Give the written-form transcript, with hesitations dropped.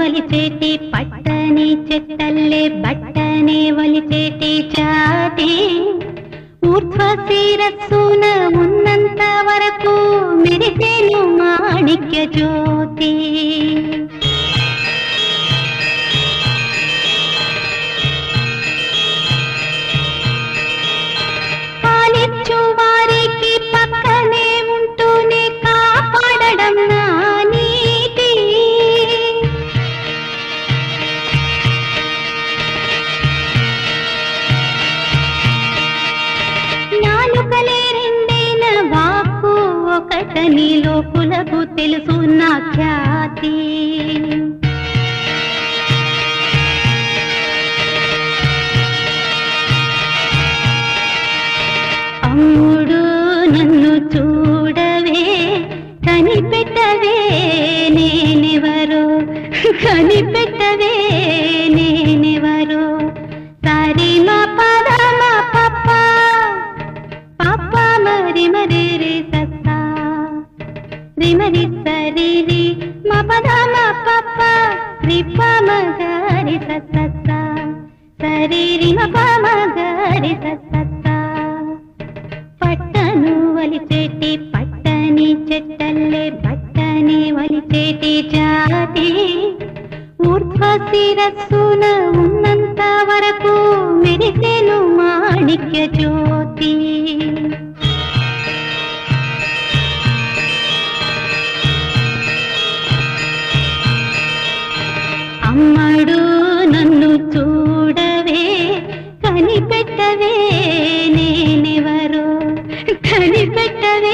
వలిచేటి పట్టని చెట్టల్లే బట్టనే వలిచేటి చాటి ఊర్ధ్వ శిరస్సున ఉన్నంత వరకు మెరిసెను మాణిక్య జ్యోతి. కాలిచ్చు వారికి పక్కనే ఉంటూనే కాపాడడం నా నీతి. నాలుకలే రెండైన వాక్కు ఒకటని లోకులకు తెలుసు నా ఖ్యాతి. అమ్ముడు నన్ను చూడవే కనిపెట్టవే నేనెవరో, కనిపెట్టవే నేనెవరో. సరి మా పద మా పప్ప పప్ప మరి మరి రే సత్తా రి మరి సరి రి మా పద మా పప్ప రిప్ప మగరి సత్తా సరి రి మా ప మగరి సత్తా. పట్టను వలిచేటి పట్టని చెట్టల్లే బట్టనే వలిచేటి జాతి ఊర్ధ్వ శిరస్సున ఉన్నంత వరకు మెరిసెను మాణిక్య జ్యోతి. అమ్మడు నన్ను చూడవే కనిపెట్టవే నేనెవరో, కనిపెట్టవే